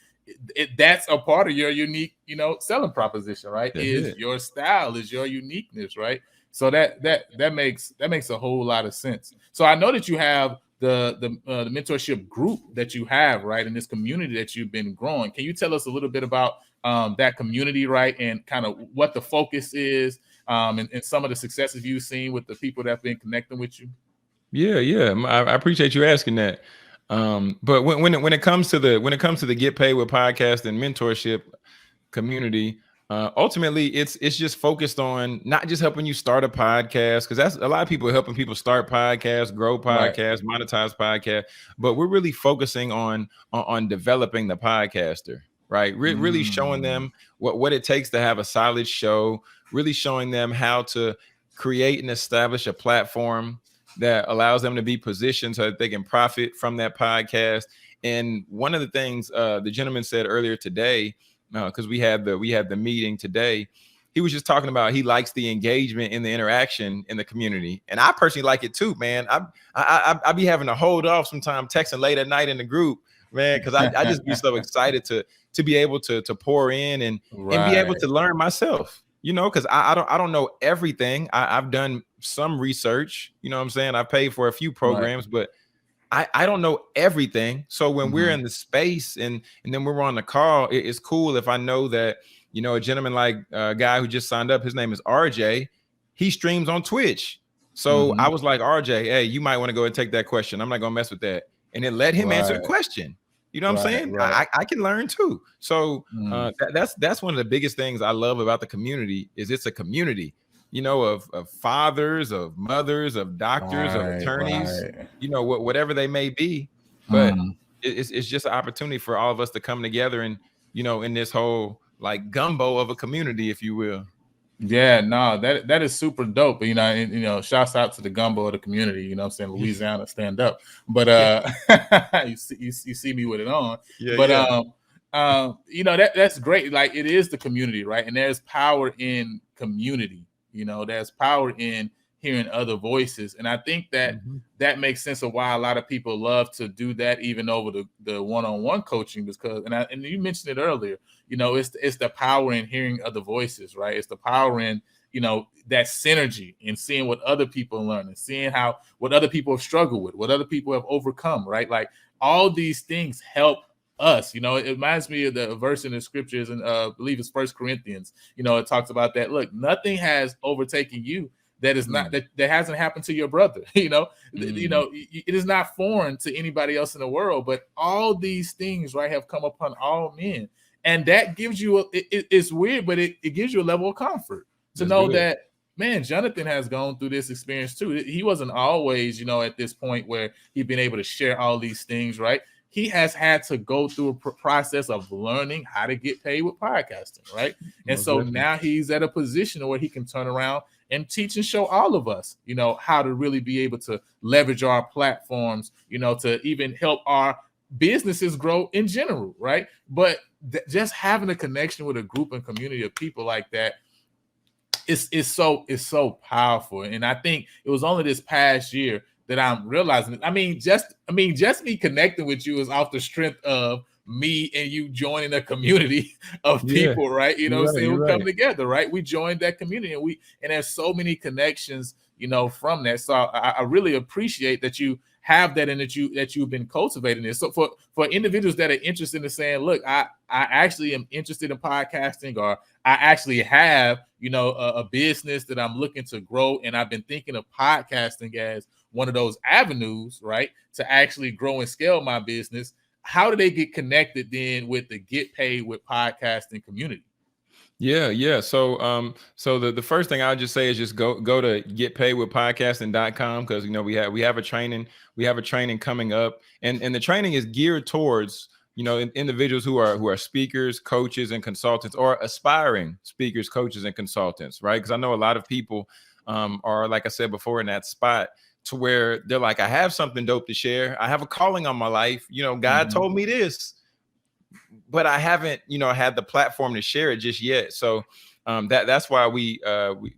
that's a part of your unique, selling proposition, right? that's Is it. your style, is your uniqueness, right? So that makes a whole lot of sense. So I know that you have the mentorship group that you have, right, in this community that you've been growing. Can you tell us a little bit about that community, right, and kind of what the focus is, and some of the successes you've seen with the people that have been connecting with you? Yeah, yeah. I appreciate you asking that. But when it comes to the get paid with podcast and mentorship community, ultimately it's just focused on not just helping you start a podcast, because that's a lot of people helping people start podcasts, grow Right. podcasts, monetize podcast, but we're really focusing on developing the podcaster, right? Really showing Mm. them what it takes to have a solid show, really showing them how to create and establish a platform that allows them to be positioned so that they can profit from that podcast. And one of the things the gentleman said earlier today, because we had the meeting today, he was just talking about he likes the engagement and the interaction in the community, and I personally like it too, man. I be having to hold off sometimes texting late at night in the group, man, because I just be so excited to be able to pour in and be able Right. to learn myself, because I don't know everything. I've done some research, what I'm saying. I paid for a few Right. programs, but I don't know everything. So when we're Mm-hmm. in the space and then we're on the call, it's cool if I know that, a gentleman like a guy who just signed up, his name is RJ. he streams on Twitch. So I was like, RJ, hey, you might want to go and take that question. I'm not gonna mess with that. And then let him answer the question. You know what I'm saying? I can learn too. So that's one of the biggest things I love about the community is it's a community, you know, of fathers, of mothers, of doctors, of attorneys, you know, whatever they may be. But it's just an opportunity for all of us to come together and, you know, in this whole like gumbo of a community, if you will. Yeah, no, that is super dope. You know, and you know, shouts out to the gumbo of the community, you know what I'm saying? Louisiana, stand up. But you see me with it on. But you know, that's great. Like it is the community, right? And there's power in community, you know, there's power in hearing other voices. And I think that that makes sense of why a lot of people love to do that even over the one-on-one coaching, because and you mentioned it earlier, you know, it's the power in hearing other voices, right? It's the power in, you know, that synergy and seeing what other people learn and seeing how what other people have struggled with, what other people have overcome, right? Like all these things help us. You know, it reminds me of the verse in the scriptures, and I believe it's 1 Corinthians. You know, it talks about that. Look, nothing has overtaken you that is not that hasn't happened to your brother. You know, you know, it is not foreign to anybody else in the world, but all these things, right, have come upon all men. And that gives you it's weird, but it gives you a level of comfort to know that, man, Jonathan has gone through this experience too. He wasn't always, you know, at this point where he'd been able to share all these things, right? He has had to go through a process of learning how to get paid with podcasting, right? And so now he's at a position where he can turn around and teach and show all of us, you know, how to really be able to leverage our platforms, you know, to even help our businesses grow in general, right? But just having a connection with a group and community of people like that is so powerful. And I think it was only this past year that I'm realizing. I mean, just me connecting with you is off the strength of me and you joining a community of people, right? You know what I'm saying? Who come together, right? We joined that community, and there's so many connections, you know, from that. So I really appreciate that you have that and that you've been cultivating this. So for individuals that are interested in saying, look, I actually am interested in podcasting, or I actually have, you know, a business that I'm looking to grow, and I've been thinking of podcasting as one of those avenues, right, to actually grow and scale my business. How do they get connected then with the Get Paid with Podcasting community? Yeah. So so the first thing I'll just say is just go to getpaidwithpodcasting.com, because you know we have a training coming up, and the training is geared towards, you know, individuals who are speakers, coaches, and consultants, or aspiring speakers, coaches, and consultants, right? Because I know a lot of people are, like I said before, in that spot to where they're like, I have something dope to share. I have a calling on my life. You know, God told me this, but I haven't, you know, had the platform to share it just yet. So that's why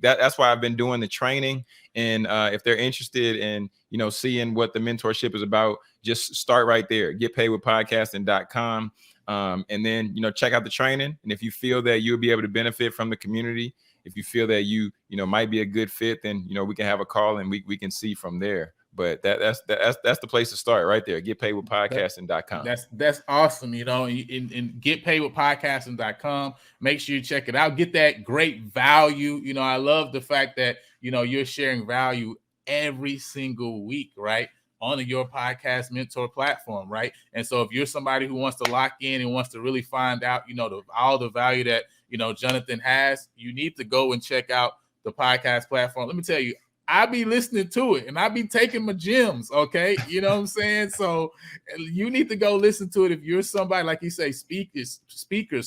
that's why I've been doing the training. And if they're interested in, you know, seeing what the mentorship is about, just start right there, getpaidwithpodcasting.com. And then, you know, check out the training. And if you feel that you'll be able to benefit from the community, if you feel that you know, might be a good fit, then, you know, we can have a call and we can see from there. But that's the place to start right there. Getpaidwithpodcasting.com. That's awesome. You know, and getpaidwithpodcasting.com. Make sure you check it out. Get that great value. You know, I love the fact that, you know, you're sharing value every single week, right, on your podcast mentor platform, right? And so if you're somebody who wants to lock in and wants to really find out, you know, all the value that, you know, Jonathan has, you need to go and check out the podcast platform. Let me tell you, I be listening to it and I be taking my gems. Okay. You know what I'm saying? So you need to go listen to it. If you're somebody, like you say, speakers,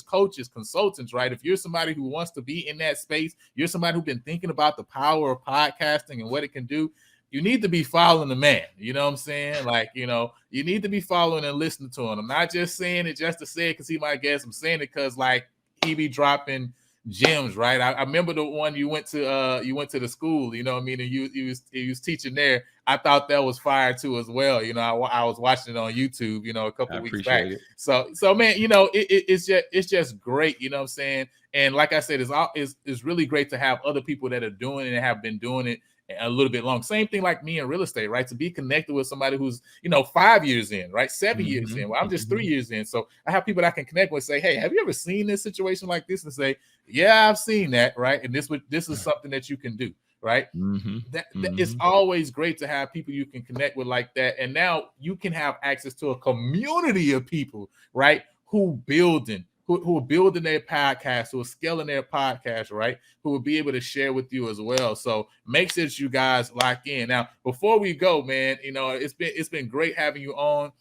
coaches, consultants, right? If you're somebody who wants to be in that space, you're somebody who's been thinking about the power of podcasting and what it can do, you need to be following the man. You know what I'm saying? Like, you know, you need to be following and listening to him. I'm not just saying it just to say it because he might guess. I'm saying it because, like, he be dropping gems, right? I remember the one you went to the school, you know what I mean, and he was teaching there. I thought that was fire too as well. You know, I was watching it on YouTube, you know, a couple weeks back. So man, you know, it's just great, you know what I'm saying? And like I said, it's really great to have other people that are doing it and have been doing it a little bit long. Same thing like me in real estate, right? To be connected with somebody who's, you know, 5 years in, right? 7 years in. Well, I'm just 3 years in. So I have people that I can connect with, say, hey, have you ever seen this situation like this? And say, yeah, I've seen that, right? And this is something that you can do, right? It's always great to have people you can connect with like that. And now you can have access to a community of people, right? Who are building their podcast, who are scaling their podcast, right? Who will be able to share with you as well. So make sure that you guys lock in. Now, before we go, man, it's been great having you on.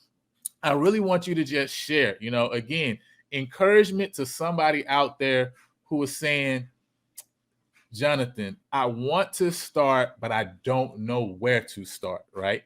I really want you to just share, again, encouragement to somebody out there who is saying, Jonathan, I want to start, but I don't know where to start, right?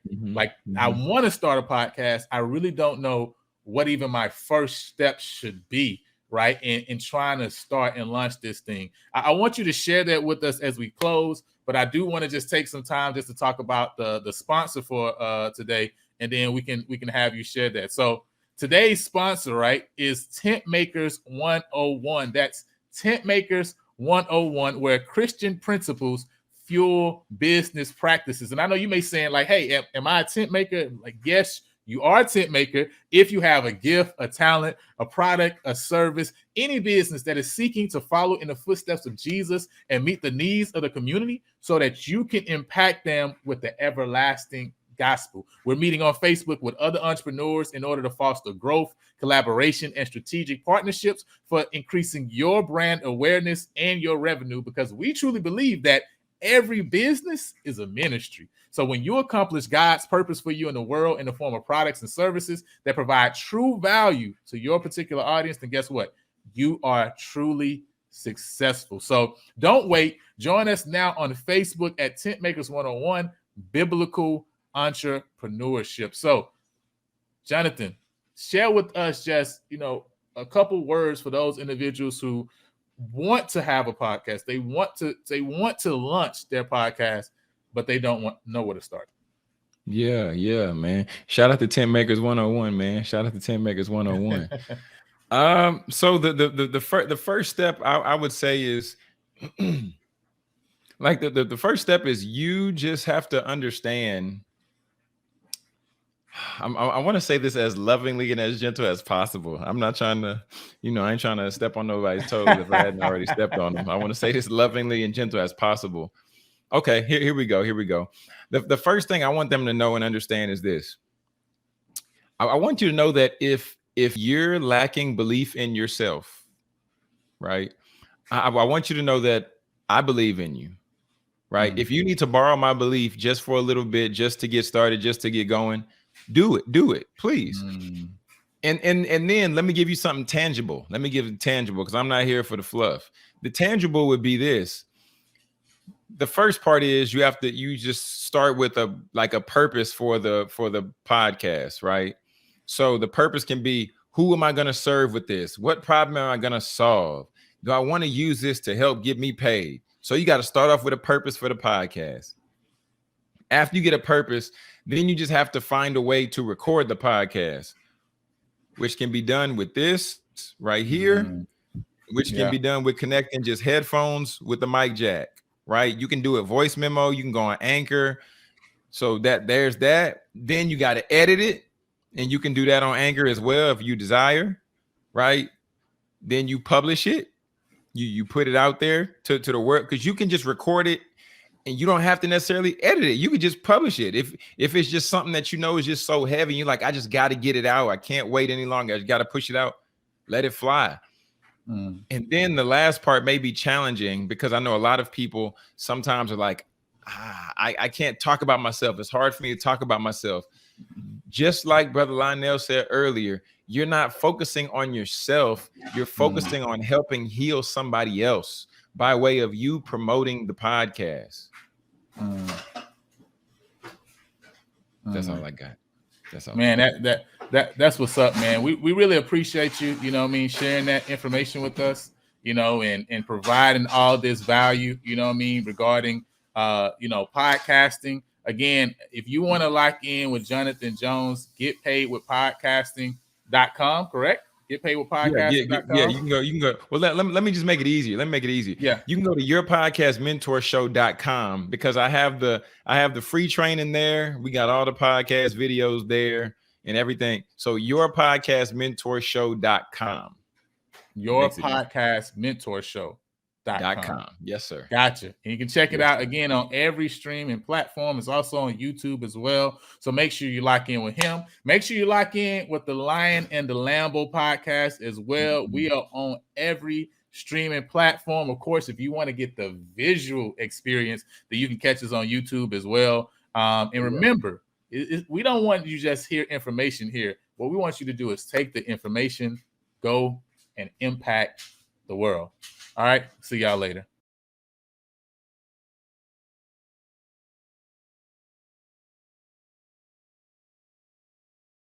I want to start a podcast. I really don't know what even my first step should be, right? In trying to start and launch this thing. I want you to share that with us as we close, but I do want to just take some time just to talk about the sponsor for today, and then we can have you share that. So today's sponsor, right, is Tentmakers 101. That's Tentmakers 101, where Christian principles fuel business practices. And I know you may say, like, hey, am I a tent maker? Like, yes, you are a tent maker. If you have a gift, a talent, a product, a service, any business that is seeking to follow in the footsteps of Jesus and meet the needs of the community so that you can impact them with the everlasting gospel. We're meeting on Facebook with other entrepreneurs in order to foster growth, collaboration, and strategic partnerships for increasing your brand awareness and your revenue, because we truly believe that every business is a ministry. So when you accomplish God's purpose for you in the world in the form of products and services that provide true value to your particular audience, then guess what? You are truly successful. So don't wait. Join us now on Facebook at Tentmakers 101 Biblical Entrepreneurship. So, Jonathan, share with us just, a couple words for those individuals who want to have a podcast. They want to launch their podcast, but they don't know where to start. Yeah, man. Shout out to Tentmakers 101, man. Shout out to Tentmakers 101. So the first step I would say is like the first step is you just have to understand. I want to say this as lovingly and as gentle as possible. I'm not trying to, I ain't trying to step on nobody's toes if I hadn't already stepped on them. I want to say this lovingly and gentle as possible. Okay, here we go. The first thing I want them to know and understand is this. I want you to know that if you're lacking belief in yourself, right? I want you to know that I believe in you, right? If you need to borrow my belief just for a little bit, just to get started, just to get going, do it, please. And then let me give you something tangible. Let me give it tangible, because I'm not here for the fluff. The tangible would be this. The first part is you just start with a purpose for the podcast, right? So the purpose can be, who am I going to serve with this? What problem am I going to solve? Do I want to use this to help get me paid? So you got to start off with a purpose for the podcast. After you get a purpose, then you just have to find a way to record the podcast, which can be done with this right here, which can be done with connecting just headphones with the mic jack, right? You can do a voice memo. You can go on Anchor. So there's that. Then you got to edit it, and you can do that on Anchor as well if you desire, right? Then you publish it. You put it out there to the world, because you can just record it and you don't have to necessarily edit it. You could just publish it. If it's just something that is just so heavy, you're like, I just got to get it out. I can't wait any longer. I just got to push it out. Let it fly. And then the last part may be challenging, because I know a lot of people sometimes are like, I can't talk about myself. It's hard for me to talk about myself. Just like Brother Lionel said earlier, you're not focusing on yourself. You're focusing on helping heal somebody else by way of you promoting the podcast. That's all I got. That's all. Man, that's what's up, man. We really appreciate you, sharing that information with us, and providing all this value, regarding podcasting. Again, if you want to lock in with Jonathan Jones, getpaidwithpodcasting.com, correct? Getpaidwithpodcasting.com. Yeah, you can go. Well, let me just make it easier. Let me make it easier. Yeah. You can go to yourpodcastmentorshow.com, because I have the free training there. We got all the podcast videos there and everything. So yourpodcastmentorshow.com. Your podcast mentor show. .com. Yes, sir. Gotcha. And you can check it Yes, out sir. again on every streaming platform. It's also on YouTube as well. So make sure you lock in with him. Make sure you lock in with the Lion and the Lambo podcast as well. We are on every streaming platform. Of course, if you want to get the visual experience, that you can catch us on YouTube as well. And remember, we don't want you just hear information here. What we want you to do is take the information, go and impact the world. All right. See y'all later.